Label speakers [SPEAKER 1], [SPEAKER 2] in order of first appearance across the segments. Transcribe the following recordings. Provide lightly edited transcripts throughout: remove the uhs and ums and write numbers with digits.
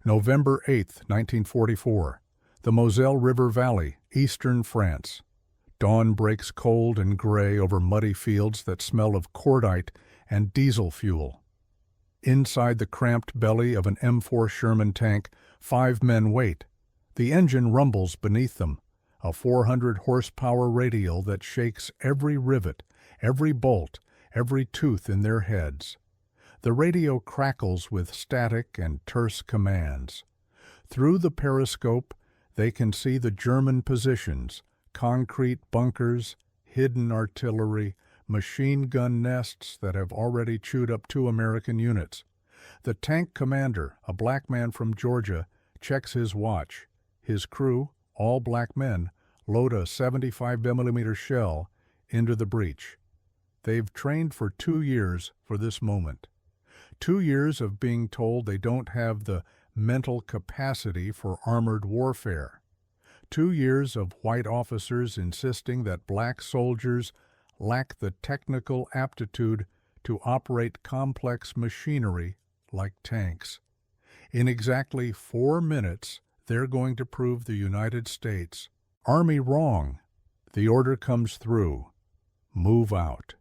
[SPEAKER 1] November 8, 1944. The Moselle River Valley, eastern France. Dawn breaks cold and gray over muddy fields that smell of cordite and diesel fuel. Inside the cramped belly of an M4 Sherman tank, 5 men wait. The engine rumbles beneath them, a 400-horsepower radial that shakes every rivet, every bolt, every tooth in their heads. The radio crackles with static and terse commands. Through the periscope, they can see the German positions, concrete bunkers, hidden artillery, machine gun nests that have already chewed up 2 American units. The tank commander, a black man from Georgia, checks his watch. His crew, all black men, load a 75mm shell into the breach. They've trained for 2 years for this moment. 2 years of being told they don't have the mental capacity for armored warfare. 2 years of white officers insisting that black soldiers lack the technical aptitude to operate complex machinery like tanks. In exactly 4 minutes, they're going to prove the United States Army wrong. The order comes through. Move out.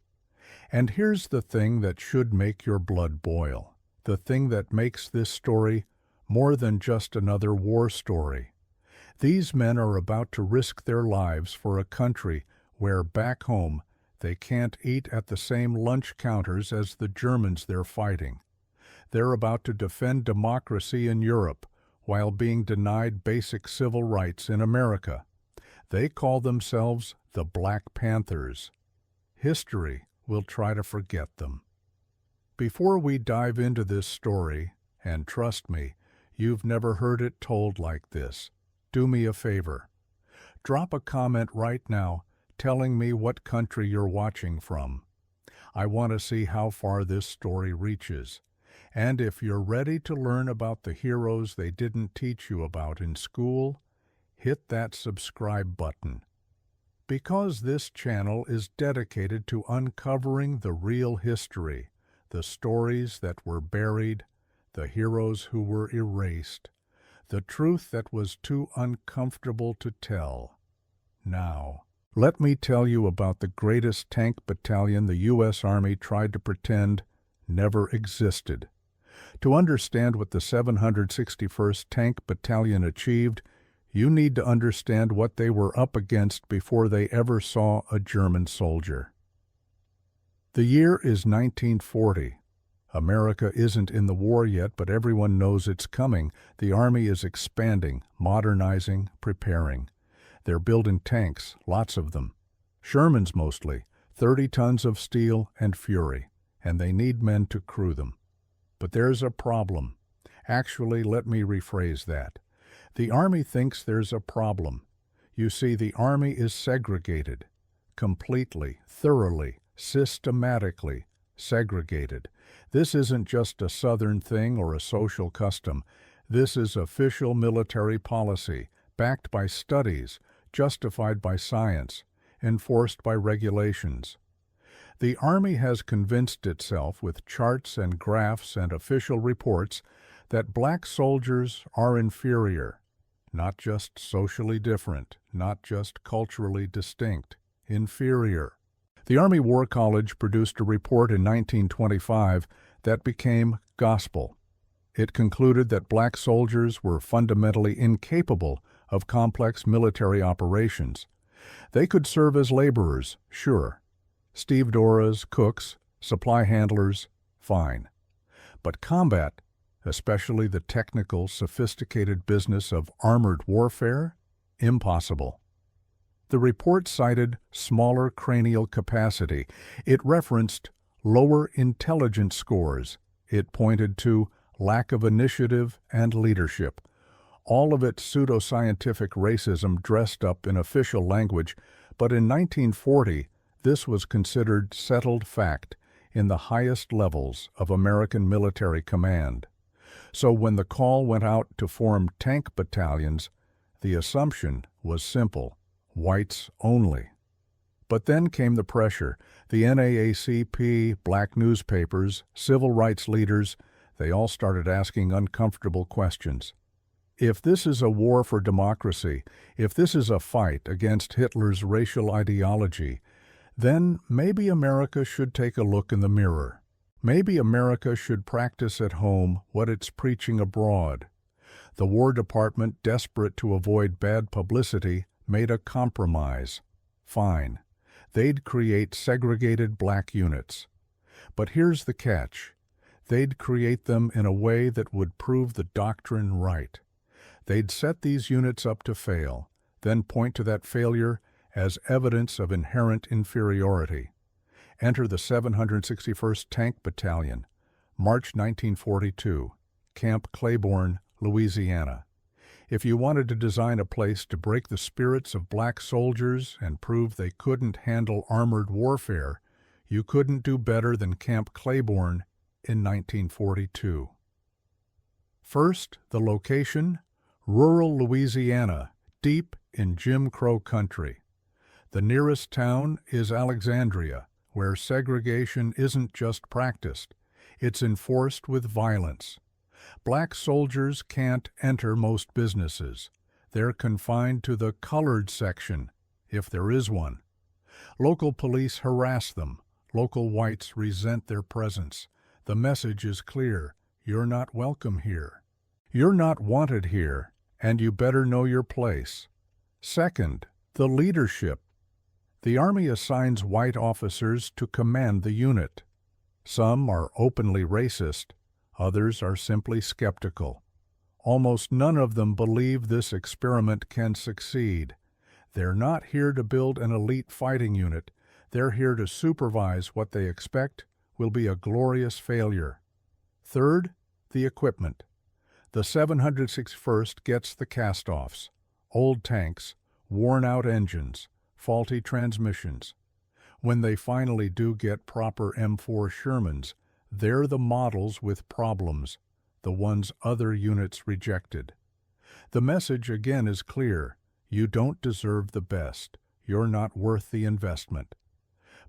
[SPEAKER 1] And here's the thing that should make your blood boil, the thing that makes this story more than just another war story. These men are about to risk their lives for a country where, back home, they can't eat at the same lunch counters as the Germans they're fighting. They're about to defend democracy in Europe while being denied basic civil rights in America. They call themselves the Black Panthers. History will try to forget them. Before we dive into this story, and trust me, you've never heard it told like this, do me a favor. Drop a comment right now telling me what country you're watching from. I want to see how far this story reaches. And if you're ready to learn about the heroes they didn't teach you about in school, hit that subscribe button. Because this channel is dedicated to uncovering the real history, the stories that were buried, the heroes who were erased, the truth that was too uncomfortable to tell. Now, let me tell you about the greatest tank battalion the U.S. Army tried to pretend never existed. To understand what the 761st Tank Battalion achieved, you need to understand what they were up against before they ever saw a German soldier. The year is 1940. America isn't in the war yet, but everyone knows it's coming. The Army is expanding, modernizing, preparing. They're building tanks, lots of them. Shermans mostly, 30 tons of steel and Fury, and they need men to crew them. But there's a problem. Actually, let me rephrase that. The Army thinks there's a problem. You see, the Army is segregated. Completely, thoroughly, systematically segregated. This isn't just a Southern thing or a social custom. This is official military policy, backed by studies, justified by science, enforced by regulations. The Army has convinced itself with charts and graphs and official reports that black soldiers are inferior, not just socially different, not just culturally distinct, inferior. The Army War College produced a report in 1925 that became gospel. It concluded that black soldiers were fundamentally incapable of complex military operations. They could serve as laborers, sure. Stevedoras, cooks, supply handlers, fine. But combat, especially the technical, sophisticated business of armored warfare, impossible. The report cited smaller cranial capacity. It referenced lower intelligence scores. It pointed to lack of initiative and leadership. All of it pseudoscientific racism dressed up in official language, but in 1940, this was considered settled fact in the highest levels of American military command. So when the call went out to form tank battalions, the assumption was simple: whites only. But then came the pressure. The NAACP, black newspapers, civil rights leaders, They all started asking uncomfortable questions. If this is a war for democracy, if this is a fight against Hitler's racial ideology, then maybe America should take a look in the mirror. Maybe America should practice at home what it's preaching abroad. The War Department, desperate to avoid bad publicity, made a compromise. Fine. They'd create segregated black units. But here's the catch. They'd create them in a way that would prove the doctrine right. They'd set these units up to fail, then point to that failure as evidence of inherent inferiority. Enter the 761st Tank Battalion, March 1942, Camp Claiborne, Louisiana. If you wanted to design a place to break the spirits of black soldiers and prove they couldn't handle armored warfare, you couldn't do better than Camp Claiborne in 1942. First, the location, rural Louisiana, deep in Jim Crow country. The nearest town is Alexandria, where segregation isn't just practiced, it's enforced with violence. Black soldiers can't enter most businesses. They're confined to the colored section, if there is one. Local police harass them. Local whites resent their presence. The message is clear. You're not welcome here. You're not wanted here, and you better know your place. Second, the leadership. The Army assigns white officers to command the unit. Some are openly racist. Others are simply skeptical. Almost none of them believe this experiment can succeed. They're not here to build an elite fighting unit. They're here to supervise what they expect will be a glorious failure. Third, the equipment. The 761st gets the cast-offs, old tanks, worn-out engines, faulty transmissions. When they finally do get proper M4 Shermans, they're the models with problems, the ones other units rejected. The message again is clear. You don't deserve the best. You're not worth the investment.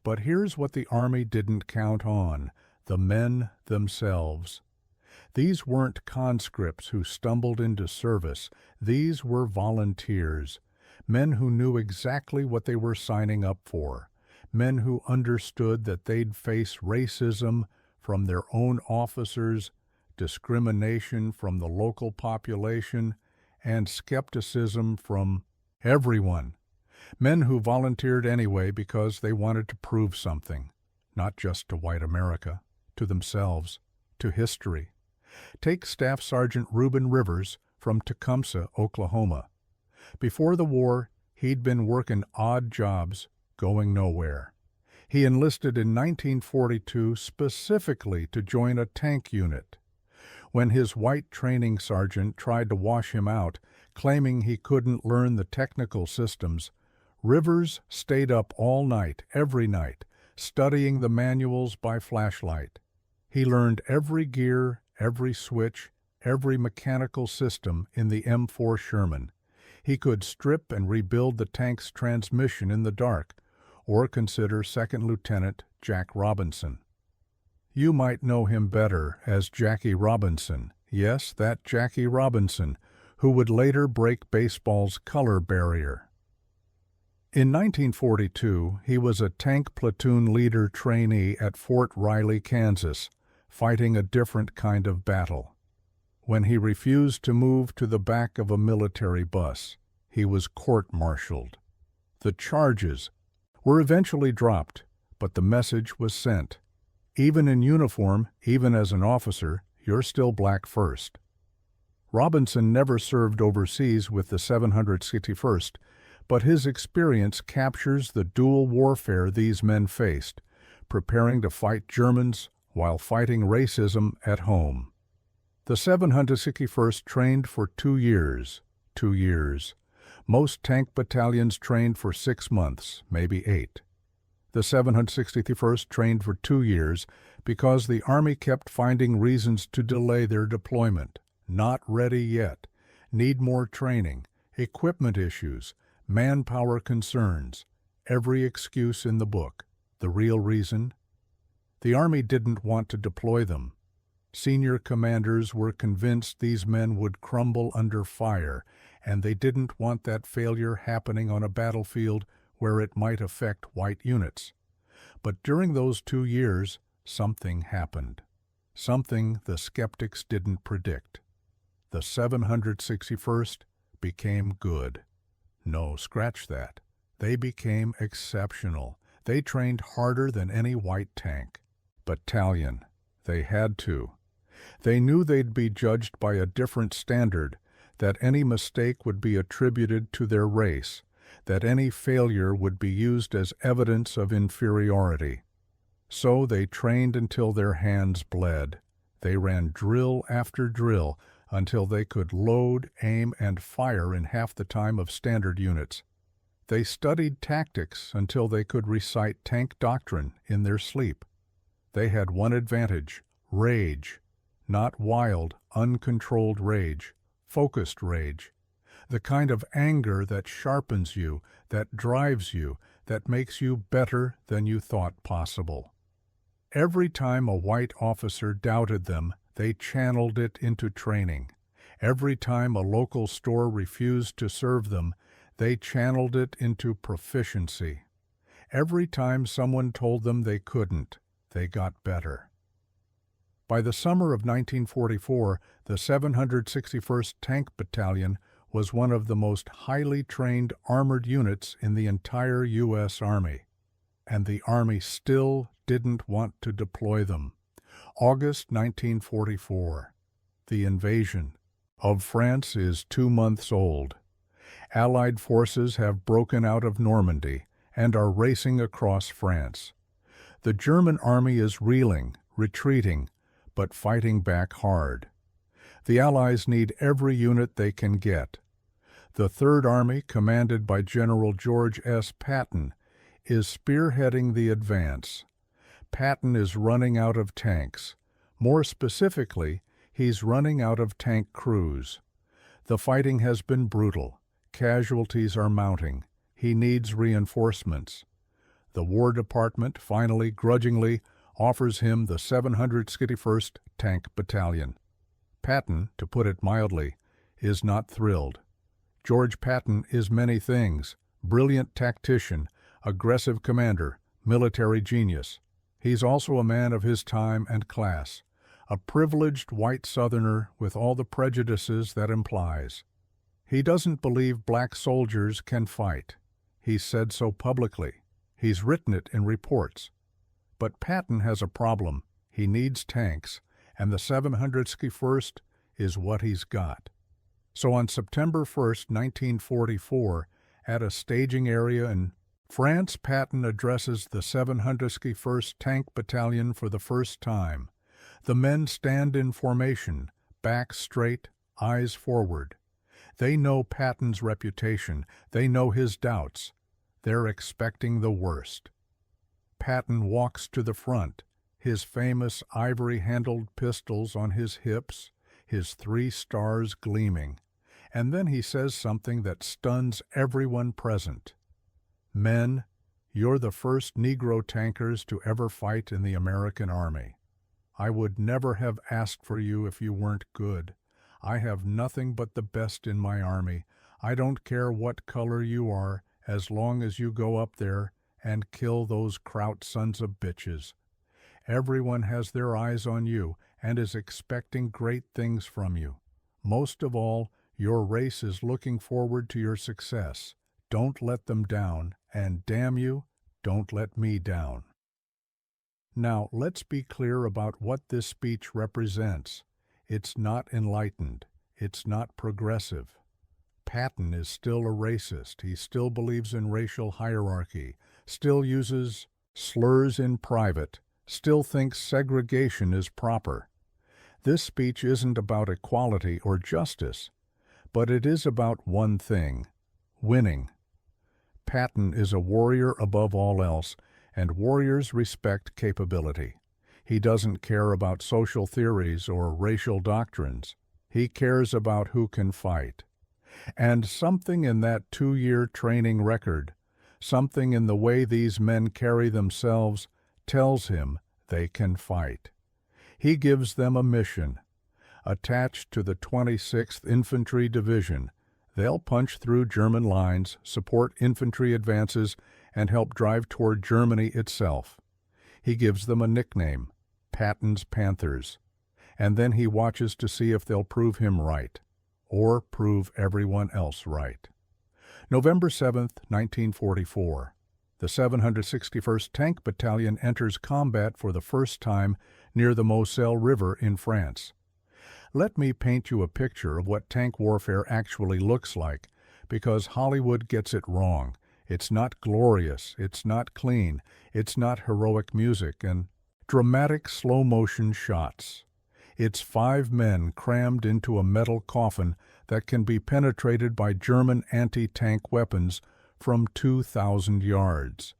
[SPEAKER 1] But here's what the Army didn't count on: the men themselves. These weren't conscripts who stumbled into service. These were volunteers, men who knew exactly what they were signing up for, men who understood that they'd face racism from their own officers, discrimination from the local population, and skepticism from everyone. Men who volunteered anyway because they wanted to prove something, not just to white America, to themselves, to history. Take Staff Sergeant Ruben Rivers from Tecumseh, Oklahoma. Before the war, he'd been working odd jobs, going nowhere. He enlisted in 1942 specifically to join a tank unit. When his white training sergeant tried to wash him out, claiming he couldn't learn the technical systems, Rivers stayed up all night, every night, studying the manuals by flashlight. He learned every gear, every switch, every mechanical system in the M4 Sherman. He could strip and rebuild the tank's transmission in the dark, or consider Second Lieutenant Jack Robinson. You might know him better as Jackie Robinson. Yes, that Jackie Robinson, who would later break baseball's color barrier. In 1942, he was a tank platoon leader trainee at Fort Riley, Kansas, fighting a different kind of battle. When he refused to move to the back of a military bus, he was court-martialed. The charges were eventually dropped, but the message was sent. Even in uniform, even as an officer, you're still black first. Robinson never served overseas with the 761st, but his experience captures the dual warfare these men faced, preparing to fight Germans while fighting racism at home. The 761st trained for 2 years. 2 years. Most tank battalions trained for 6 months, maybe 8. The 761st trained for 2 years because the Army kept finding reasons to delay their deployment. Not ready yet. Need more training. Equipment issues. Manpower concerns. Every excuse in the book. The real reason? The Army didn't want to deploy them. Senior commanders were convinced these men would crumble under fire, and they didn't want that failure happening on a battlefield where it might affect white units. But during those 2 years, something happened. Something the skeptics didn't predict. The 761st became good. No, scratch that. They became exceptional. They trained harder than any white tank battalion. They had to. They knew they'd be judged by a different standard, that any mistake would be attributed to their race, that any failure would be used as evidence of inferiority. So they trained until their hands bled. They ran drill after drill until they could load, aim, and fire in half the time of standard units. They studied tactics until they could recite Tank Doctrine in their sleep. They had one advantage: rage. Not wild, uncontrolled rage, focused rage. The kind of anger that sharpens you, that drives you, that makes you better than you thought possible. Every time a white officer doubted them, they channeled it into training. Every time a local store refused to serve them, they channeled it into proficiency. Every time someone told them they couldn't, they got better. By the summer of 1944, the 761st Tank Battalion was one of the most highly trained armored units in the entire U.S. Army. And the Army still didn't want to deploy them. August 1944. The invasion of France is 2 months old. Allied forces have broken out of Normandy and are racing across France. The German army is reeling, retreating, but fighting back hard. The Allies need every unit they can get. The Third Army, commanded by General George S. Patton, is spearheading the advance. Patton is running out of tanks. More specifically, he's running out of tank crews. The fighting has been brutal. Casualties are mounting. He needs reinforcements. The War Department finally, grudgingly, offers him the 761st Tank Battalion. Patton, to put it mildly, is not thrilled. George Patton is many things: brilliant tactician, aggressive commander, military genius. He's also a man of his time and class, a privileged white Southerner with all the prejudices that implies. He doesn't believe black soldiers can fight. He's said so publicly. He's written it in reports. But Patton has a problem. He needs tanks, and the 761st is what he's got. So on September 1st, 1944, at a staging area in France, Patton addresses the 761st Tank Battalion for the first time. The men stand in formation, back straight, eyes forward. They know Patton's reputation. They know his doubts. They're expecting the worst. Patton walks to the front, his famous ivory-handled pistols on his hips, his 3 stars gleaming. And then he says something that stuns everyone present. Men, you're the first Negro tankers to ever fight in the American Army. I would never have asked for you if you weren't good. I have nothing but the best in my Army. I don't care what color you are, as long as you go up there and kill those Kraut sons of bitches. Everyone has their eyes on you and is expecting great things from you. Most of all, your race is looking forward to your success. Don't let them down, and damn you, don't let me down. Now, let's be clear about what this speech represents. It's not enlightened. It's not progressive. Patton is still a racist. He still believes in racial hierarchy, still uses slurs in private, still thinks segregation is proper. This speech isn't about equality or justice, but it is about one thing: winning. Patton is a warrior above all else, and warriors respect capability. He doesn't care about social theories or racial doctrines. He cares about who can fight. And something in that 2-year training record, something in the way these men carry themselves, tells him they can fight. He gives them a mission. Attached to the 26th Infantry Division, they'll punch through German lines, support infantry advances, and help drive toward Germany itself. He gives them a nickname, Patton's Panthers, and then he watches to see if they'll prove him right, or prove everyone else right. November 7, 1944. The 761st Tank Battalion enters combat for the first time near the Moselle River in France. Let me paint you a picture of what tank warfare actually looks like, because Hollywood gets it wrong. It's not glorious, it's not clean, it's not heroic music and dramatic slow-motion shots. It's 5 men crammed into a metal coffin that can be penetrated by German anti-tank weapons from 2,000 yards.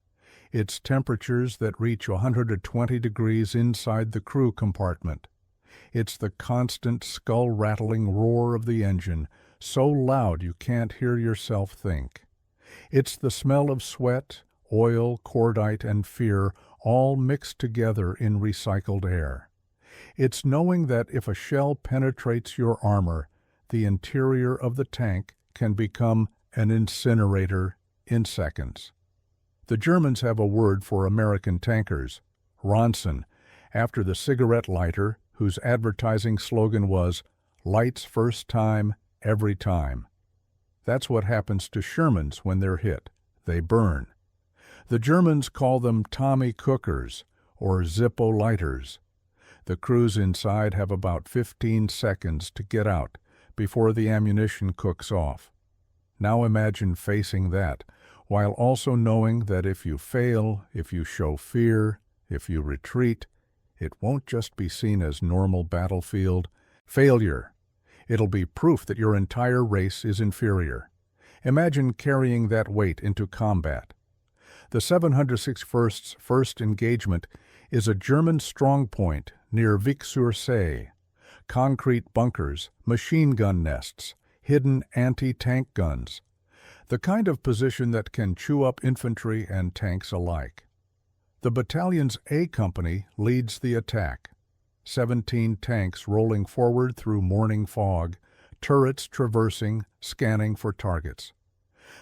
[SPEAKER 1] It's temperatures that reach 120 degrees inside the crew compartment. It's the constant skull-rattling roar of the engine, so loud you can't hear yourself think. It's the smell of sweat, oil, cordite, and fear all mixed together in recycled air. It's knowing that if a shell penetrates your armor, the interior of the tank can become an incinerator in seconds. The Germans have a word for American tankers, Ronson, after the cigarette lighter whose advertising slogan was, "Lights first time, every time." That's what happens to Shermans when they're hit. They burn. The Germans call them Tommy Cookers or Zippo lighters. The crews inside have about 15 seconds to get out before the ammunition cooks off. Now imagine facing that, while also knowing that if you fail, if you show fear, if you retreat, it won't just be seen as normal battlefield failure. It'll be proof that your entire race is inferior. Imagine carrying that weight into combat. The 761st's first engagement is a German strongpoint near Vic-sur-Seille. Concrete bunkers, machine gun nests, hidden anti-tank guns. The kind of position that can chew up infantry and tanks alike. The battalion's A Company leads the attack. 17 tanks rolling forward through morning fog, turrets traversing, scanning for targets.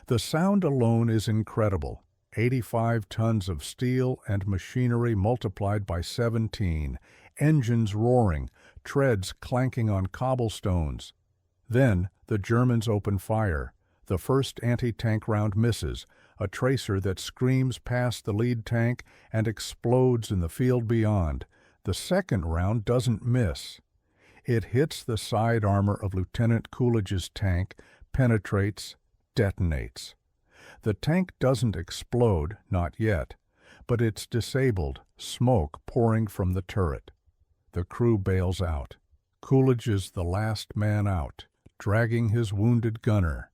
[SPEAKER 1] The sound alone is incredible. 85 tons of steel and machinery multiplied by 17, engines roaring, treads clanking on cobblestones. Then the Germans open fire. The first anti-tank round misses, a tracer that screams past the lead tank and explodes in the field beyond. The second round doesn't miss. It hits the side armor of Lieutenant Coolidge's tank, penetrates, detonates. The tank doesn't explode, not yet, but it's disabled, smoke pouring from the turret. The crew bails out. Coolidge is the last man out, dragging his wounded gunner.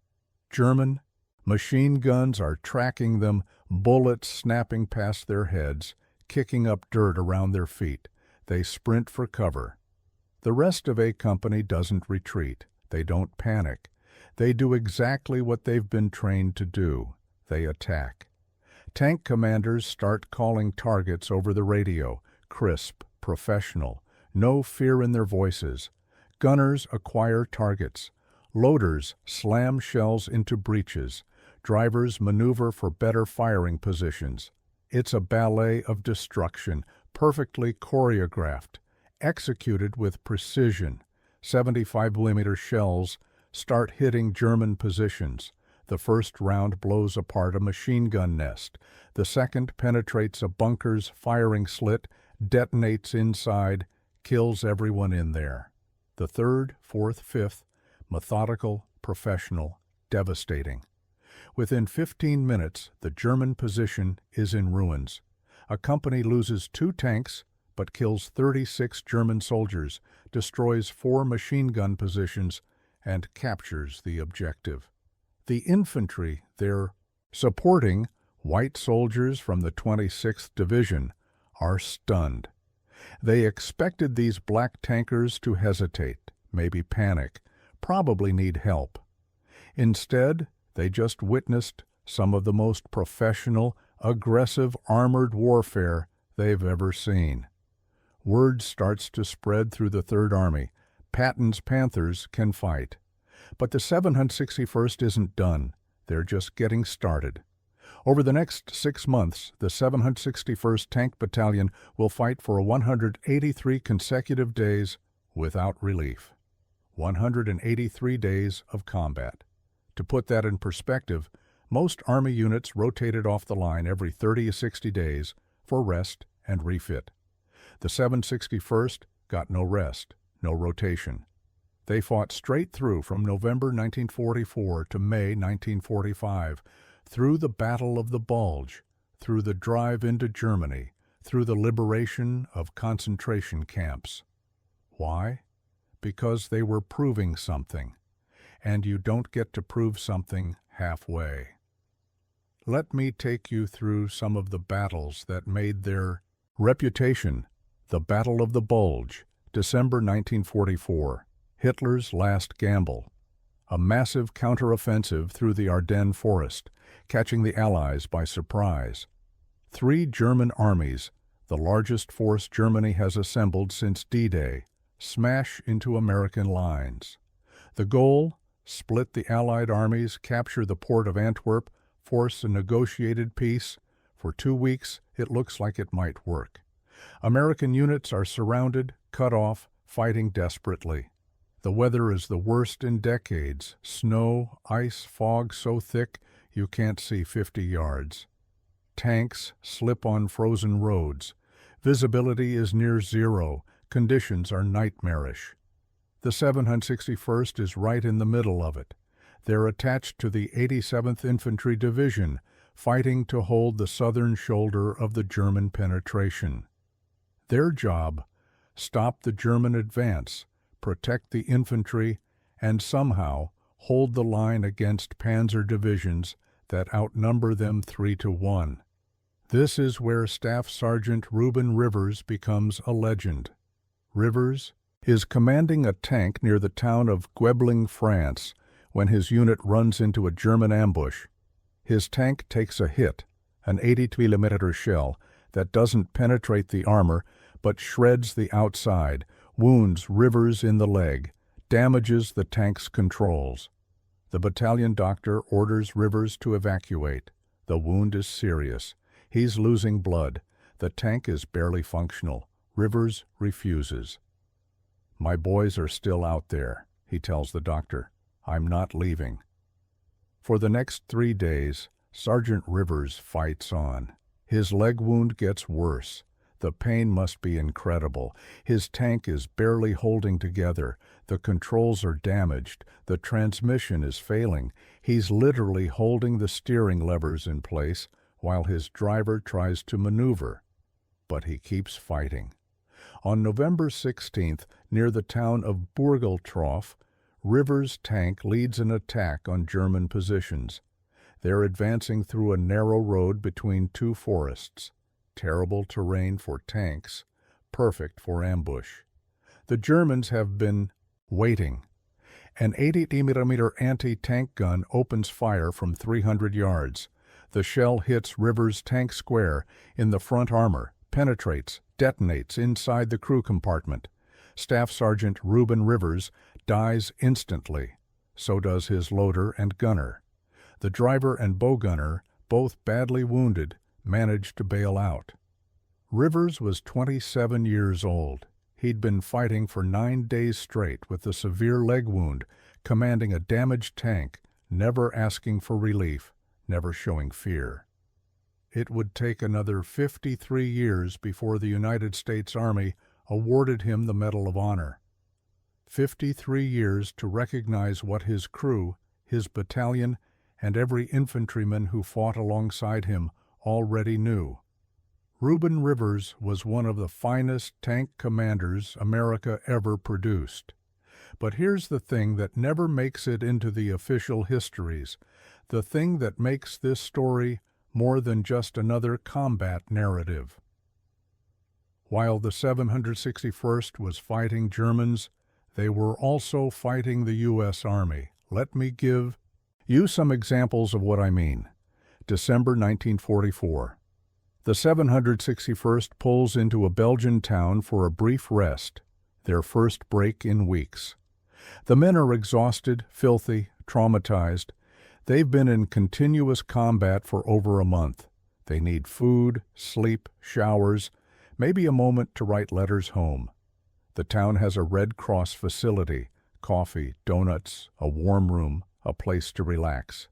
[SPEAKER 1] German machine guns are tracking them, bullets snapping past their heads, kicking up dirt around their feet. They sprint for cover. The rest of A Company doesn't retreat. They don't panic. They do exactly what they've been trained to do. They attack. Tank commanders start calling targets over the radio, crisp, professional, no fear in their voices. Gunners acquire targets. Loaders slam shells into breaches. Drivers maneuver for better firing positions. It's a ballet of destruction, perfectly choreographed, executed with precision. 75mm shells start hitting German positions. The first round blows apart a machine gun nest. The second penetrates a bunker's firing slit, detonates inside, kills everyone in there. The third, fourth, fifth, methodical, professional, devastating. Within 15 minutes, the German position is in ruins. A company loses 2 tanks, but kills 36 German soldiers, destroys 4 machine gun positions, and captures the objective. The infantry they're supporting, white soldiers from the 26th Division, are stunned. They expected these black tankers to hesitate, maybe panic, probably need help. Instead, they just witnessed some of the most professional, aggressive armored warfare they've ever seen. Word starts to spread through the Third Army. Patton's Panthers can fight. But the 761st isn't done. They're just getting started. Over the next 6 months, the 761st Tank Battalion will fight for 183 consecutive days without relief. 183 days of combat. To put that in perspective, most Army units rotated off the line every 30 to 60 days for rest and refit. The 761st got no rest, no rotation. They fought straight through from November 1944 to May 1945, through the Battle of the Bulge, through the drive into Germany, through the liberation of concentration camps. Why? Because they were proving something, and you don't get to prove something halfway. Let me take you through some of the battles that made their reputation. The Battle of the Bulge, December 1944, Hitler's last gamble. A massive counteroffensive through the Ardennes forest, catching the Allies by surprise. 3 German armies, the largest force Germany has assembled since D-Day, smash into American lines. The goal? Split the Allied armies, capture the port of Antwerp, force a negotiated peace. For 2 weeks, it looks like it might work. American units are surrounded, cut off, fighting desperately. The weather is the worst in decades. Snow, ice, fog so thick you can't see 50 yards. Tanks slip on frozen roads. Visibility is near zero. Conditions are nightmarish. The 761st is right in the middle of it. They're attached to the 87th Infantry Division, fighting to hold the southern shoulder of the German penetration. Their job? Stop the German advance, protect the infantry, and somehow hold the line against panzer divisions that outnumber them 3-1. This is where Staff Sergeant Ruben Rivers becomes a legend. Rivers is commanding a tank near the town of Guebling, France, when his unit runs into a German ambush. His tank takes a hit, an 80mm shell, that doesn't penetrate the armor, but shreds the outside, wounds Rivers in the leg, damages the tank's controls. The battalion doctor orders Rivers to evacuate. The wound is serious. He's losing blood. The tank is barely functional. Rivers refuses. "My boys are still out there," he tells the doctor. "I'm not leaving." For the next 3 days, Sergeant Rivers fights on. His leg wound gets worse. The pain must be incredible. His tank is barely holding together. The controls are damaged. The transmission is failing. He's literally holding the steering levers in place while his driver tries to maneuver. But he keeps fighting. On November 16th, near the town of Burgeltroff, Rivers' tank leads an attack on German positions. They're advancing through a narrow road between 2 forests. Terrible terrain for tanks, perfect for ambush. The Germans have been waiting. An 80mm anti-tank gun opens fire from 300 yards. The shell hits Rivers' tank square in the front armor, penetrates, detonates inside the crew compartment. Staff Sergeant Ruben Rivers dies instantly. So does his loader and gunner. The driver and bow gunner, both badly wounded, managed to bail out. Rivers was 27 years old. He'd been fighting for 9 days straight with a severe leg wound, commanding a damaged tank, never asking for relief, never showing fear. It would take another 53 years before the United States Army awarded him the Medal of Honor. 53 years to recognize what his crew, his battalion, and every infantryman who fought alongside him already knew. Ruben Rivers was one of the finest tank commanders America ever produced. But here's the thing that never makes it into the official histories, the thing that makes this story more than just another combat narrative. While the 761st was fighting Germans, they were also fighting the U.S. Army. Let me give you some examples of what I mean. December 1944. The 761st pulls into a Belgian town for a brief rest, their first break in weeks. The men are exhausted, filthy, traumatized. They've been in continuous combat for over a month. They need food, sleep, showers, maybe a moment to write letters home. The town has a Red Cross facility, coffee, donuts, a warm room, a place to relax.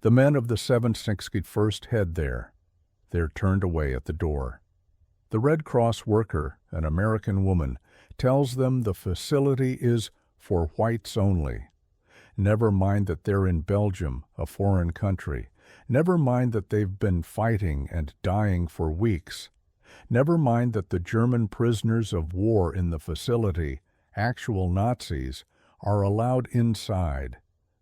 [SPEAKER 1] The men of the 761st head there. They're turned away at the door. The Red Cross worker, an American woman, tells them the facility is for whites only. Never mind that they're in Belgium, a foreign country. Never mind that they've been fighting and dying for weeks. Never mind that the German prisoners of war in the facility, actual Nazis, are allowed inside.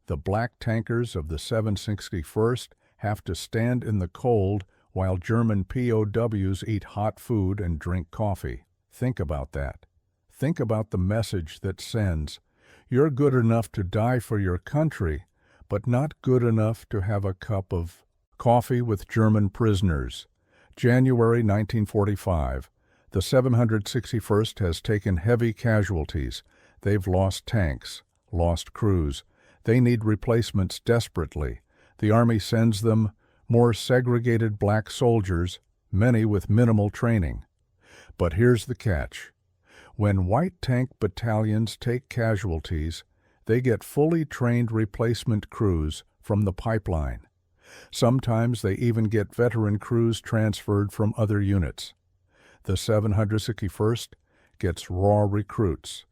[SPEAKER 1] The black tankers of the 761st have to stand in the cold while German POWs eat hot food and drink coffee. Think about that. Think about the message that sends, you're good enough to die for your country, but not good enough to have a cup of coffee with German prisoners. January 1945. The 761st has taken heavy casualties. They've lost tanks, lost crews. They need replacements desperately. The Army sends them more segregated black soldiers, many with minimal training. But here's the catch. When white tank battalions take casualties, they get fully trained replacement crews from the pipeline. Sometimes they even get veteran crews transferred from other units. The 761st gets raw recruits,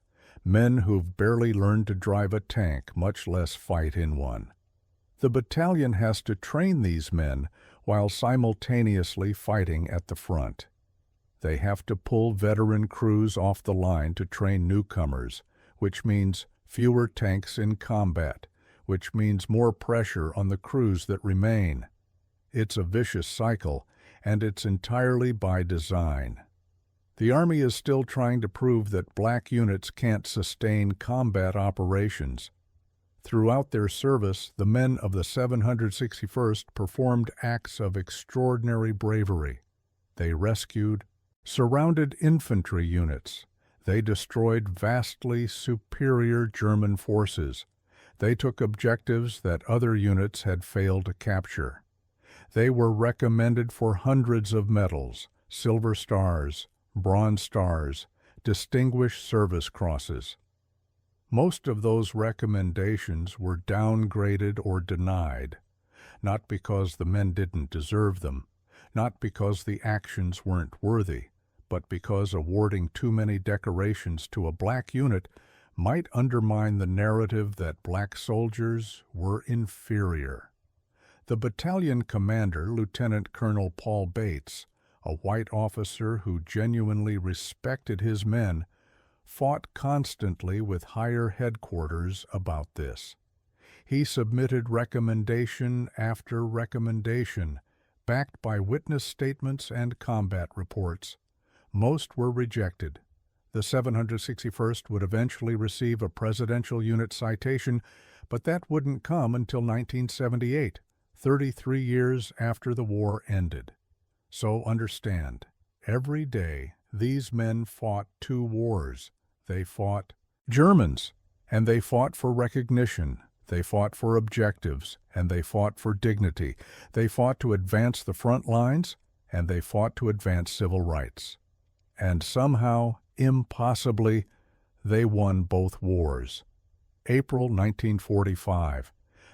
[SPEAKER 1] men who've barely learned to drive a tank, much less fight in one. The battalion has to train these men while simultaneously fighting at the front. They have to pull veteran crews off the line to train newcomers, which means fewer tanks in combat, which means more pressure on the crews that remain. It's a vicious cycle, and it's entirely by design. The Army is still trying to prove that black units can't sustain combat operations. Throughout their service, the men of the 761st performed acts of extraordinary bravery. They rescued, surrounded infantry units. They destroyed vastly superior German forces. They took objectives that other units had failed to capture. They were recommended for hundreds of medals, Silver Stars, Bronze Stars, Distinguished Service Crosses. Most of those recommendations were downgraded or denied, not because the men didn't deserve them, not because the actions weren't worthy, but because awarding too many decorations to a black unit might undermine the narrative that black soldiers were inferior. The battalion commander, Lieutenant Colonel Paul Bates, a white officer who genuinely respected his men, fought constantly with higher headquarters about this. He submitted recommendation after recommendation, backed by witness statements and combat reports. Most were rejected. The 761st would eventually receive a Presidential Unit citation, but that wouldn't come until 1978, 33 years after the war ended. So understand, every day these men fought two wars. They fought Germans, and they fought for recognition. They fought for objectives, and they fought for dignity. They fought to advance the front lines, and they fought to advance civil rights. And somehow, impossibly, they won both wars. April 1945.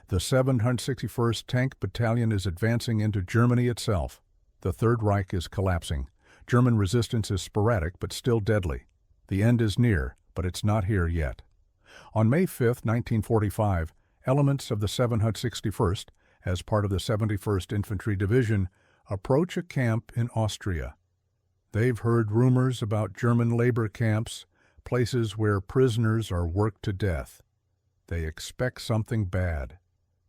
[SPEAKER 1] The 761st Tank Battalion is advancing into Germany itself. The Third Reich is collapsing. German resistance is sporadic but still deadly. The end is near, but it's not here yet. On May 5, 1945, elements of the 761st, as part of the 71st Infantry Division, approach a camp in Austria. They've heard rumors about German labor camps, places where prisoners are worked to death. They expect something bad.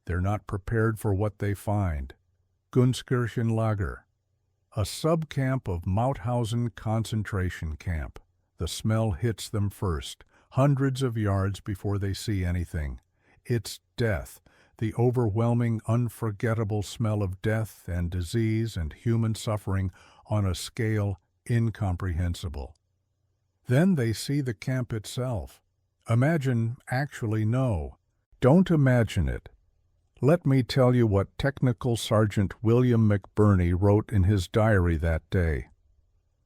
[SPEAKER 1] They're not prepared for what they find. Gunskirchen lager, a subcamp of Mauthausen concentration camp. The smell hits them first, hundreds of yards before they see anything. It's death. the overwhelming, unforgettable smell of death and disease and human suffering on a scale incomprehensible. Then they see the camp itself. Imagine, actually no. Don't imagine it. Let me tell you what Technical Sergeant William McBurney wrote in his diary that day.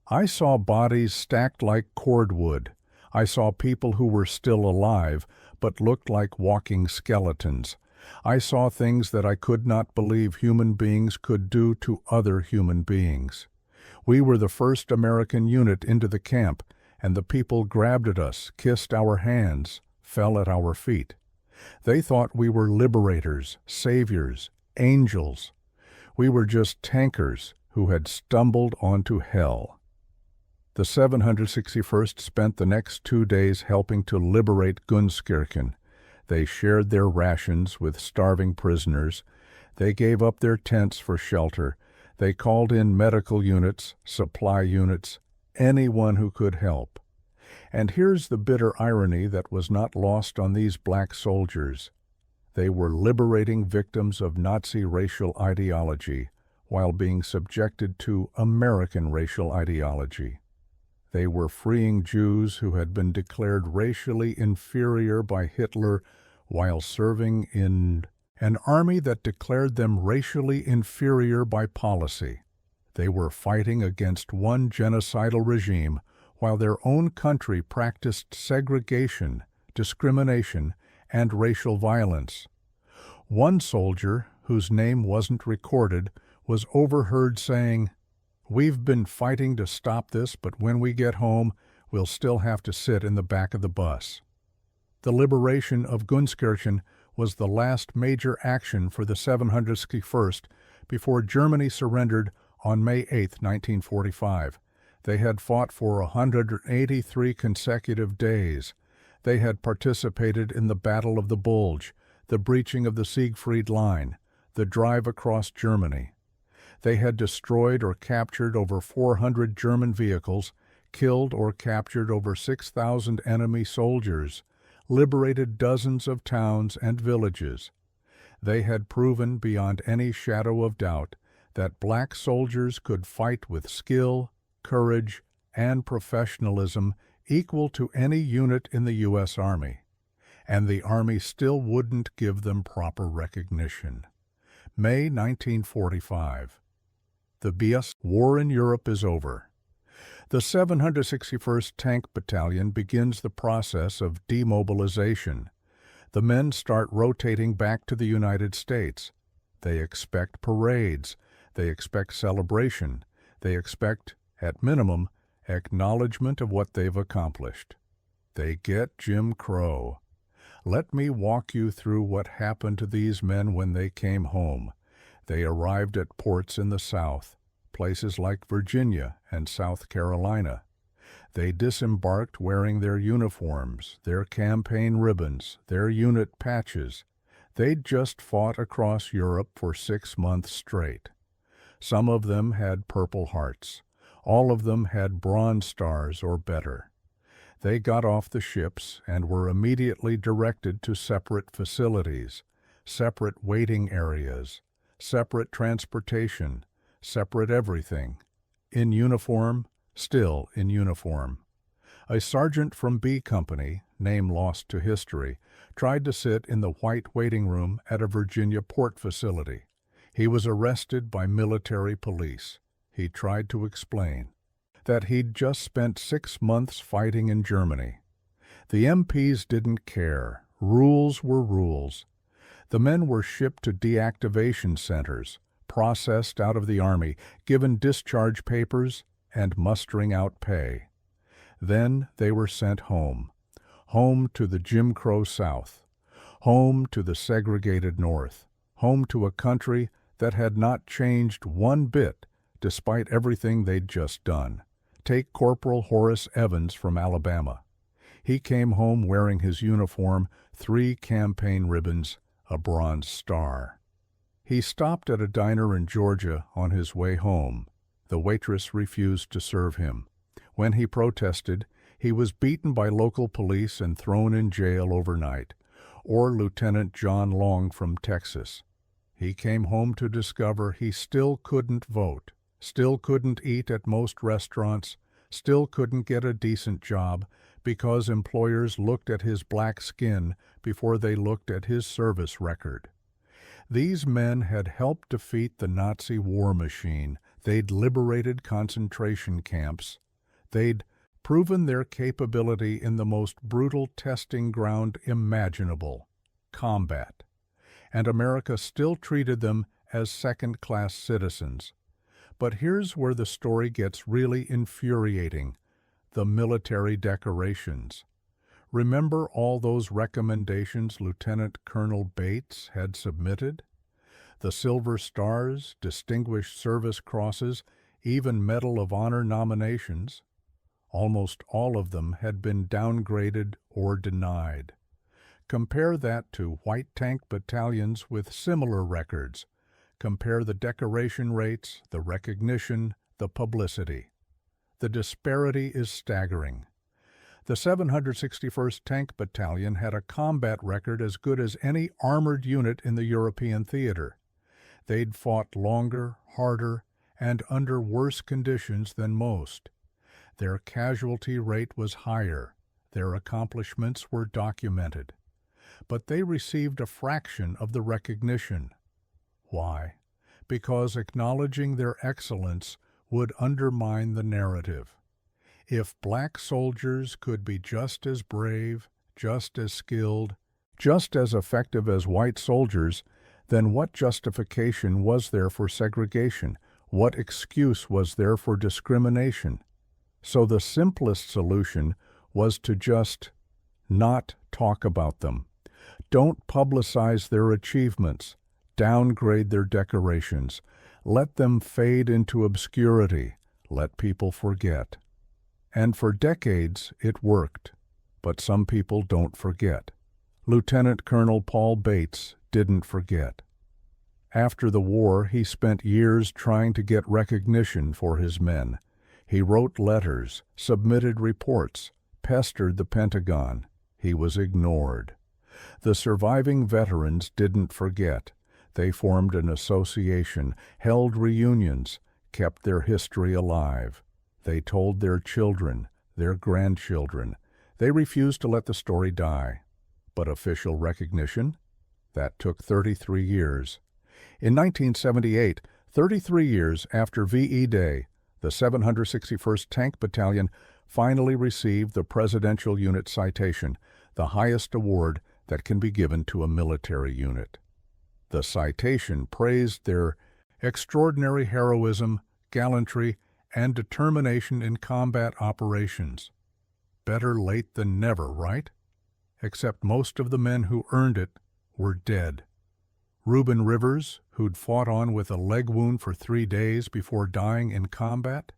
[SPEAKER 1] I saw bodies stacked like cordwood. I saw people who were still alive, but looked like walking skeletons. I saw things that I could not believe human beings could do to other human beings. We were the first American unit into the camp, and the people grabbed at us, kissed our hands, fell at our feet. They thought we were liberators, saviors, angels. We were just tankers who had stumbled onto hell. The 761st spent the next 2 days helping to liberate Gunskirchen. They shared their rations with starving prisoners. They gave up their tents for shelter. They called in medical units, supply units, anyone who could help. And here's the bitter irony that was not lost on these black soldiers. They were liberating victims of Nazi racial ideology while being subjected to American racial ideology. They were freeing Jews who had been declared racially inferior by Hitler while serving in an army that declared them racially inferior by policy. They were fighting against one genocidal regime while their own country practiced segregation, discrimination, and racial violence. One soldier, whose name wasn't recorded, was overheard saying, "We've been fighting to stop this, but when we get home, we'll still have to sit in the back of the bus." The liberation of Gunskirchen was the last major action for the 761st before Germany surrendered on May 8, 1945. They had fought for 183 consecutive days. They had participated in the Battle of the Bulge, the breaching of the Siegfried Line, the drive across Germany. They had destroyed or captured over 400 German vehicles, killed or captured over 6,000 enemy soldiers, liberated dozens of towns and villages. They had proven beyond any shadow of doubt that black soldiers could fight with skill, courage, and professionalism equal to any unit in the U.S. Army. And the Army still wouldn't give them proper recognition. May 1945. The BS war in Europe is over. The 761st Tank Battalion begins the process of demobilization. The men start rotating back to the United States. They expect parades. They expect celebration. They expect, at minimum, acknowledgement of what they've accomplished. They get Jim Crow. Let me walk you through what happened to these men when they came home. They arrived at ports in the South, places like Virginia and South Carolina. They disembarked wearing their uniforms, their campaign ribbons, their unit patches. They'd just fought across Europe for 6 months straight. Some of them had Purple Hearts. All of them had Bronze Stars or better. They got off the ships and were immediately directed to separate facilities, separate waiting areas, separate transportation, separate everything. In uniform, still in uniform. A sergeant from B Company, name lost to history, tried to sit in the white waiting room at a Virginia port facility. He was arrested by military police. He tried to explain that he'd just spent 6 months fighting in Germany. The MPs didn't care. Rules were rules. The men were shipped to deactivation centers, processed out of the Army, given discharge papers, and mustering out pay. Then they were sent home. Home to the Jim Crow South. Home to the segregated North. Home to a country that had not changed one bit despite everything they'd just done. Take Corporal Horace Evans from Alabama. He came home wearing his uniform, 3 campaign ribbons, a Bronze Star. He stopped at a diner in Georgia on his way home. The waitress refused to serve him. When he protested, he was beaten by local police and thrown in jail overnight. or Lieutenant John Long from Texas. He came home to discover he still couldn't vote, still couldn't eat at most restaurants, still couldn't get a decent job because employers looked at his black skin before they looked at his service record. These men had helped defeat the Nazi war machine. They'd liberated concentration camps. They'd proven their capability in the most brutal testing ground imaginable, combat. And America still treated them as second-class citizens. But here's where the story gets really infuriating: the military decorations. Remember all those recommendations Lieutenant Colonel Bates had submitted? The Silver Stars, Distinguished Service Crosses, even Medal of Honor nominations. Almost all of them had been downgraded or denied. Compare that to white tank battalions with similar records. Compare the decoration rates, the recognition, the publicity. The disparity is staggering. The 761st Tank Battalion had a combat record as good as any armored unit in the European theater. They'd fought longer, harder, and under worse conditions than most. Their casualty rate was higher. Their accomplishments were documented. But they received a fraction of the recognition. Why? Because acknowledging their excellence would undermine the narrative. If black soldiers could be just as brave, just as skilled, just as effective as white soldiers, then what justification was there for segregation? What excuse was there for discrimination? So the simplest solution was to just not talk about them. Don't publicize their achievements. Downgrade their decorations. Let them fade into obscurity. Let people forget. And for decades it worked. But some people don't forget. Lieutenant Colonel Paul Bates didn't forget. After the war, he spent years trying to get recognition for his men. He wrote letters, submitted reports, pestered the Pentagon. He was ignored. The surviving veterans didn't forget. They formed an association, held reunions, kept their history alive. They told their children, their grandchildren. They refused to let the story die. But official recognition? That took 33 years. In 1978, 33 years after VE Day, the 761st Tank Battalion finally received the Presidential Unit Citation, the highest award that can be given to a military unit. The citation praised their extraordinary heroism, gallantry, and determination in combat operations. Better late than never, right? Except most of the men who earned it were dead. Ruben Rivers, who'd fought on with a leg wound for 3 days before dying in combat,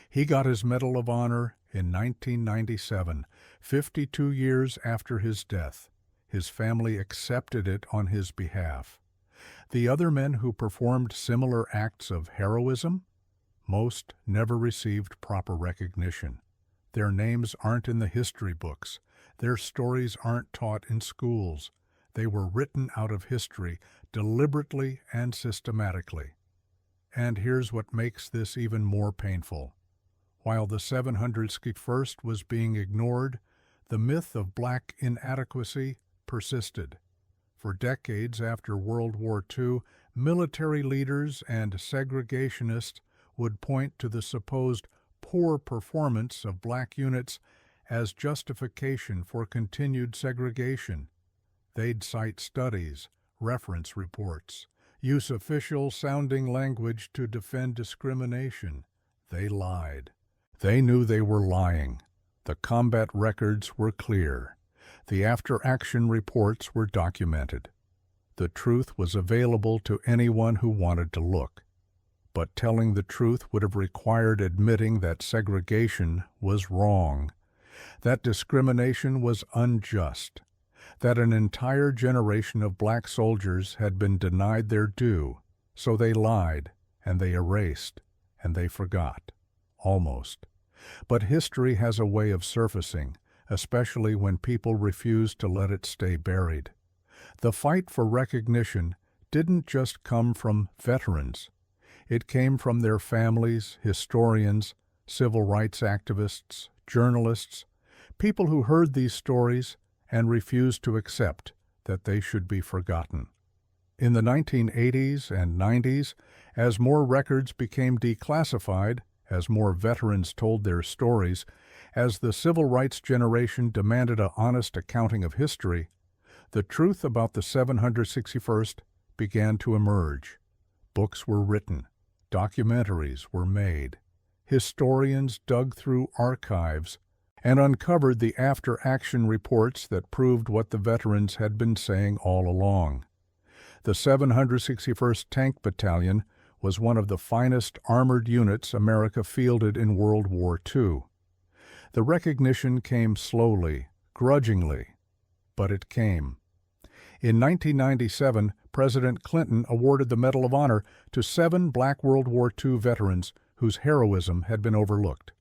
[SPEAKER 1] he got his Medal of Honor in 1997, 52 years after his death. His family accepted it on his behalf. The other men who performed similar acts of heroism, most never received proper recognition. Their names aren't in the history books. Their stories aren't taught in schools. They were written out of history, deliberately and systematically. And here's what makes this even more painful. While the 761st was being ignored, the myth of black inadequacy persisted. For decades after World War II, military leaders and segregationists would point to the supposed poor performance of black units as justification for continued segregation. They'd cite studies, reference reports, use official-sounding language to defend discrimination. They lied. They knew they were lying. The combat records were clear. The after-action reports were documented. The truth was available to anyone who wanted to look. But telling the truth would have required admitting that segregation was wrong, that discrimination was unjust, that an entire generation of black soldiers had been denied their due, so they lied, and they erased, and they forgot. Almost. But history has a way of surfacing, especially when people refuse to let it stay buried. The fight for recognition didn't just come from veterans. It came from their families, historians, civil rights activists, journalists, people who heard these stories and refused to accept that they should be forgotten. In the 1980s and 90s, as more records became declassified, as more veterans told their stories, as the civil rights generation demanded an honest accounting of history, the truth about the 761st began to emerge. Books were written, documentaries were made, historians dug through archives and uncovered the after-action reports that proved what the veterans had been saying all along. The 761st Tank Battalion was one of the finest armored units America fielded in World War II. The recognition came slowly, grudgingly, but it came. In 1997, President Clinton awarded the Medal of Honor to 7 Black World War II veterans whose heroism had been overlooked.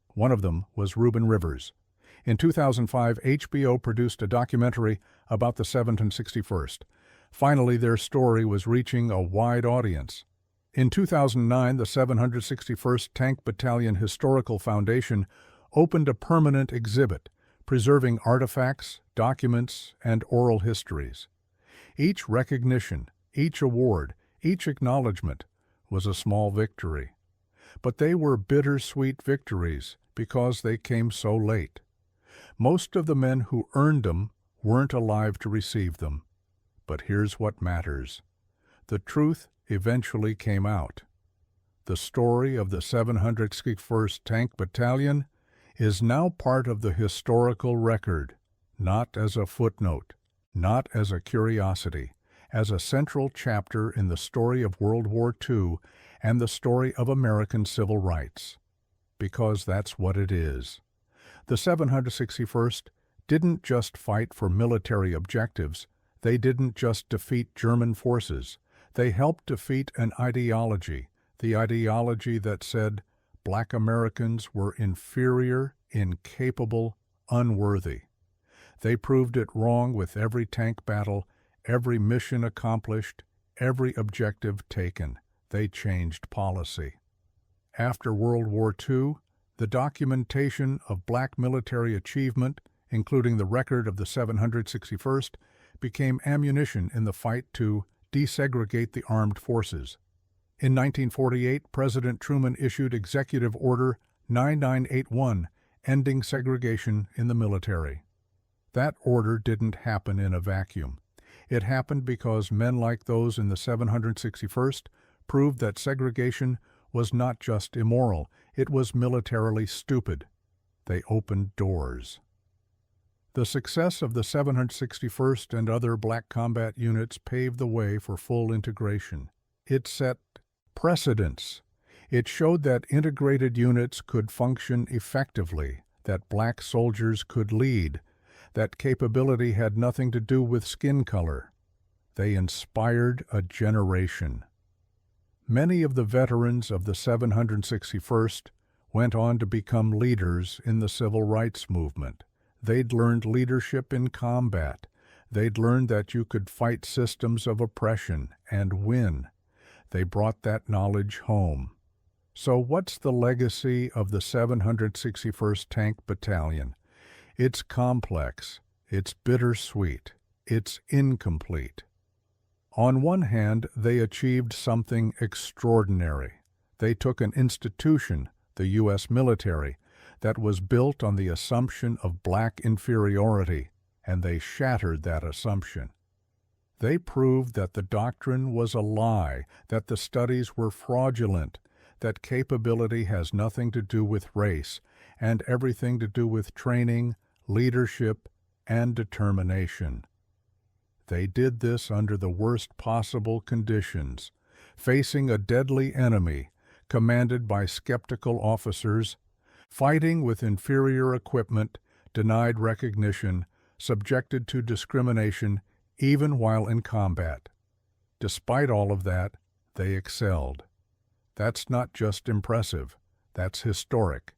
[SPEAKER 1] One of them was Ruben Rivers. In 2005, HBO produced a documentary about the 761st. Finally, their story was reaching a wide audience. In 2009, the 761st Tank Battalion Historical Foundation opened a permanent exhibit, preserving artifacts, documents, and oral histories. Each recognition, each award, each acknowledgement was a small victory. But they were bittersweet victories because they came so late. Most of the men who earned them weren't alive to receive them. But here's what matters. The truth eventually came out. The story of the 761st Tank Battalion is now part of the historical record, not as a footnote, not as a curiosity, as a central chapter in the story of World War II and the story of American civil rights. Because that's what it is. The 761st didn't just fight for military objectives. They didn't just defeat German forces. They helped defeat an ideology, the ideology that said Black Americans were inferior, incapable, unworthy. They proved it wrong with every tank battle, every mission accomplished, every objective taken. They changed policy. After World War II, the documentation of Black military achievement, including the record of the 761st, became ammunition in the fight to desegregate the armed forces. In 1948, President Truman issued Executive Order 9981, ending segregation in the military. That order didn't happen in a vacuum. It happened because men like those in the 761st proved that segregation was not just immoral, it was militarily stupid. They opened doors. The success of the 761st and other Black combat units paved the way for full integration. It set precedents. It showed that integrated units could function effectively, that Black soldiers could lead, that capability had nothing to do with skin color. They inspired a generation. Many of the veterans of the 761st went on to become leaders in the civil rights movement. They'd learned leadership in combat. They'd learned that you could fight systems of oppression and win. They brought that knowledge home. So what's the legacy of the 761st Tank Battalion? It's complex, it's bittersweet, it's incomplete. On one hand, they achieved something extraordinary. They took an institution, the U.S. military, that was built on the assumption of Black inferiority, and they shattered that assumption. They proved that the doctrine was a lie, that the studies were fraudulent, that capability has nothing to do with race and everything to do with training, leadership, and determination. They did this under the worst possible conditions, facing a deadly enemy, commanded by skeptical officers, fighting with inferior equipment, denied recognition, subjected to discrimination, even while in combat. Despite all of that, they excelled. That's not just impressive, that's historic.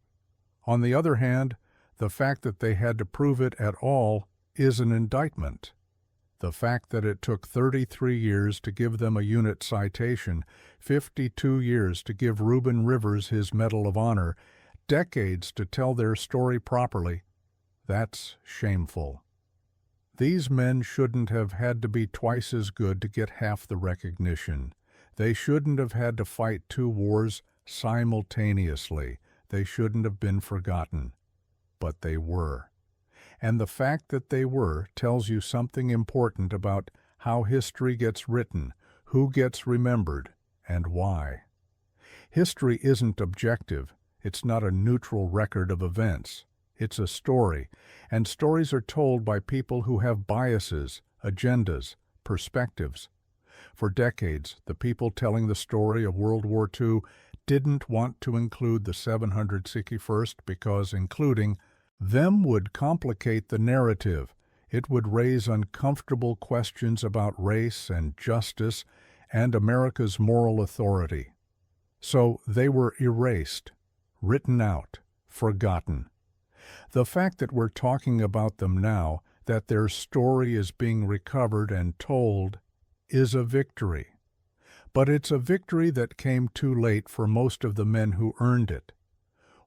[SPEAKER 1] On the other hand, the fact that they had to prove it at all is an indictment. The fact that it took 33 years to give them a unit citation, 52 years to give Ruben Rivers his Medal of Honor, decades to tell their story properly, that's shameful. These men shouldn't have had to be twice as good to get half the recognition. They shouldn't have had to fight 2 wars simultaneously. They shouldn't have been forgotten. But they were. And the fact that they were tells you something important about how history gets written, who gets remembered, and why. History isn't objective. It's not a neutral record of events. It's a story, and stories are told by people who have biases, agendas, perspectives. For decades, the people telling the story of World War II didn't want to include the 761st because including them would complicate the narrative. It would raise uncomfortable questions about race and justice and America's moral authority. So they were erased, written out, forgotten. The fact that we're talking about them now, that their story is being recovered and told, is a victory. But it's a victory that came too late for most of the men who earned it.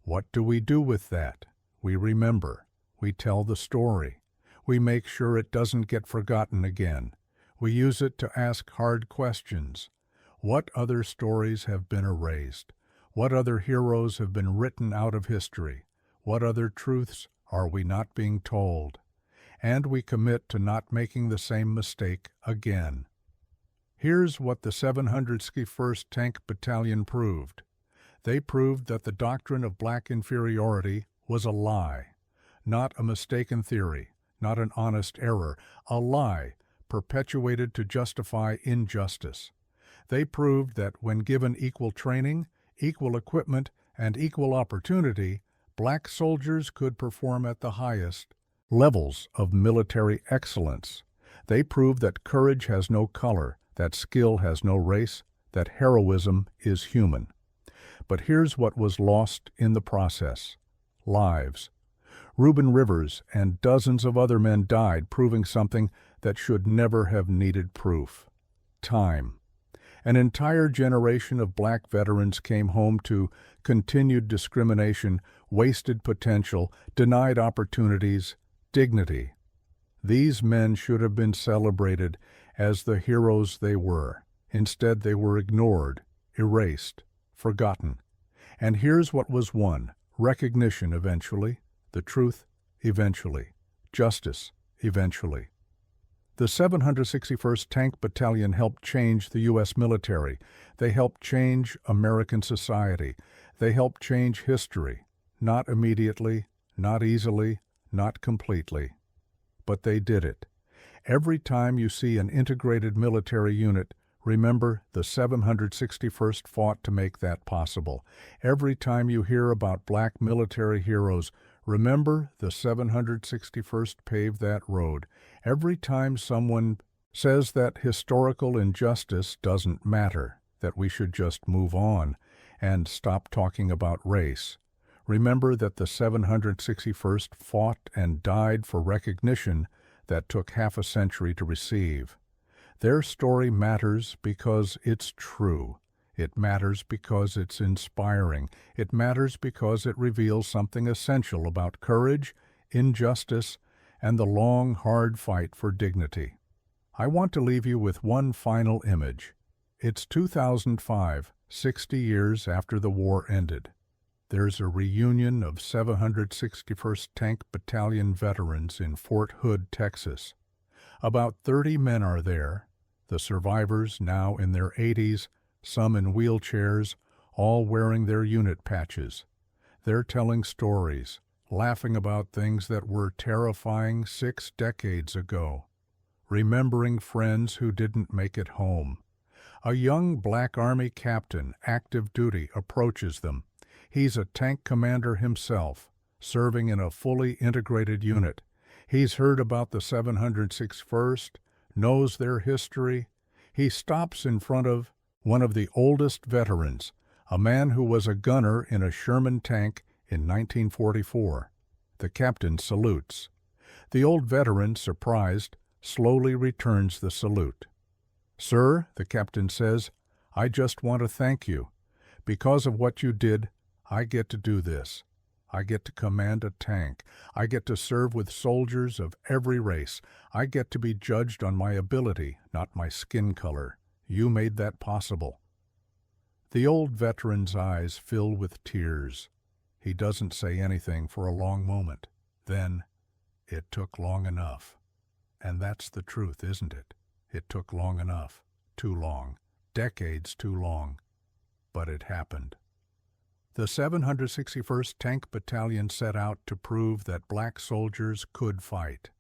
[SPEAKER 1] What do we do with that? We remember. We tell the story. We make sure it doesn't get forgotten again. We use it to ask hard questions. What other stories have been erased? What other heroes have been written out of history? What other truths are we not being told? And we commit to not making the same mistake again. Here's what the 761st Tank Battalion proved. They proved that the doctrine of black inferiority was a lie, not a mistaken theory, not an honest error, a lie perpetuated to justify injustice. They proved that when given equal training, equal equipment, and equal opportunity, black soldiers could perform at the highest levels of military excellence. They proved that courage has no color, that skill has no race, that heroism is human. But here's what was lost in the process: lives. Ruben Rivers and dozens of other men died proving something that should never have needed proof: time. An entire generation of black veterans came home to continued discrimination, wasted potential, denied opportunities, dignity. These men should have been celebrated as the heroes they were. Instead, they were ignored, erased, forgotten. And here's what was won: recognition eventually, the truth eventually, justice eventually. The 761st Tank Battalion helped change the U.S. military. They helped change American society. They helped change history. Not immediately, not easily, not completely. But they did it. Every time you see an integrated military unit, remember the 761st fought to make that possible. Every time you hear about black military heroes, remember the 761st paved that road. Every time someone says that historical injustice doesn't matter, that we should just move on and stop talking about race, remember that the 761st fought and died for recognition that took half a century to receive. Their story matters because it's true. It matters because it's inspiring. It matters because it reveals something essential about courage, injustice, and the long, hard fight for dignity. I want to leave you with one final image. It's 2005, 60 years after the war ended. There's a reunion of 761st Tank Battalion veterans in Fort Hood, Texas. About 30 men are there, the survivors now in their 80s, some in wheelchairs, all wearing their unit patches. They're telling stories, laughing about things that were terrifying 6 decades ago, remembering friends who didn't make it home. A young Black Army captain, active duty, approaches them. He's a tank commander himself, serving in a fully integrated unit. He's heard about the 761st, knows their history. He stops in front of one of the oldest veterans, a man who was a gunner in a Sherman tank in 1944. The captain salutes. The old veteran, surprised, slowly returns the salute. "Sir," the captain says, "I just want to thank you. Because of what you did, I get to do this. I get to command a tank. I get to serve with soldiers of every race. I get to be judged on my ability, not my skin color. You made that possible." The old veteran's eyes fill with tears. He doesn't say anything for a long moment. Then, "It took long enough." And that's the truth, isn't it? It took long enough. Too long. Decades too long. But it happened. The 761st Tank Battalion set out to prove that black soldiers could fight.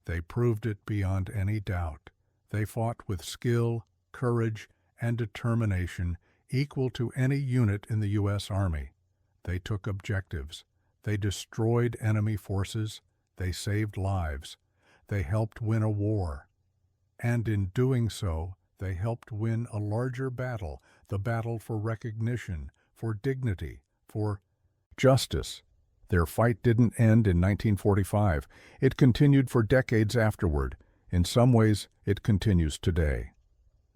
[SPEAKER 1] They proved it beyond any doubt. They fought with skill, courage, and determination equal to any unit in the U.S. Army. They took objectives. They destroyed enemy forces. They saved lives. They helped win a war. And in doing so, they helped win a larger battle, the battle for recognition, for dignity, for justice. Their fight didn't end in 1945. It continued for decades afterward. In some ways, it continues today.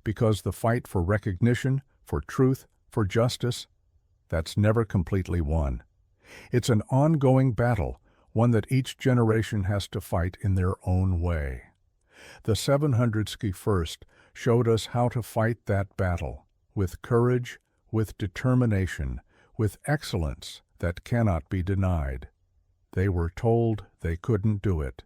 [SPEAKER 1] Because the fight for recognition, for truth, for justice, that's never completely won. It's an ongoing battle, one that each generation has to fight in their own way. The 761st showed us how to fight that battle, with courage, with determination, with excellence that cannot be denied. They were told they couldn't do it.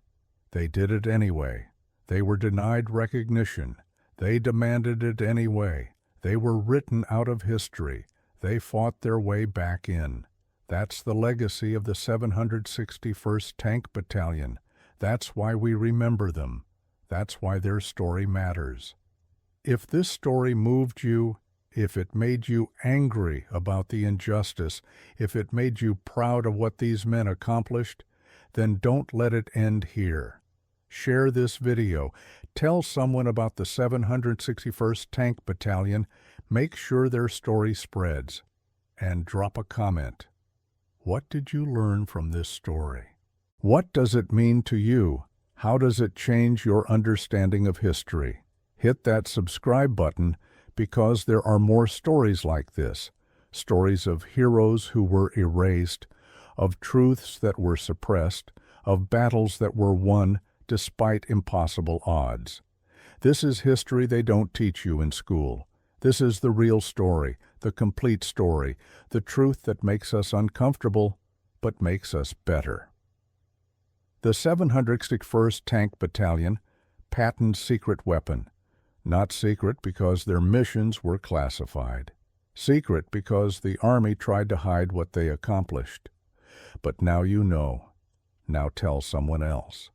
[SPEAKER 1] They did it anyway. They were denied recognition. They demanded it anyway. They were written out of history. They fought their way back in. That's the legacy of the 761st Tank Battalion. That's why we remember them. That's why their story matters. If this story moved you, if it made you angry about the injustice, if it made you proud of what these men accomplished, then don't let it end here. Share this video. Tell someone about the 761st Tank Battalion. Make sure their story spreads. And drop a comment. What did you learn from this story? What does it mean to you? How does it change your understanding of history? Hit that subscribe button because there are more stories like this. Stories of heroes who were erased, of truths that were suppressed, of battles that were won despite impossible odds. This is history they don't teach you in school. This is the real story, the complete story, the truth that makes us uncomfortable, but makes us better. The 761st Tank Battalion, Patton's secret weapon. Not secret because their missions were classified. Secret because the Army tried to hide what they accomplished. But now you know. Now tell someone else.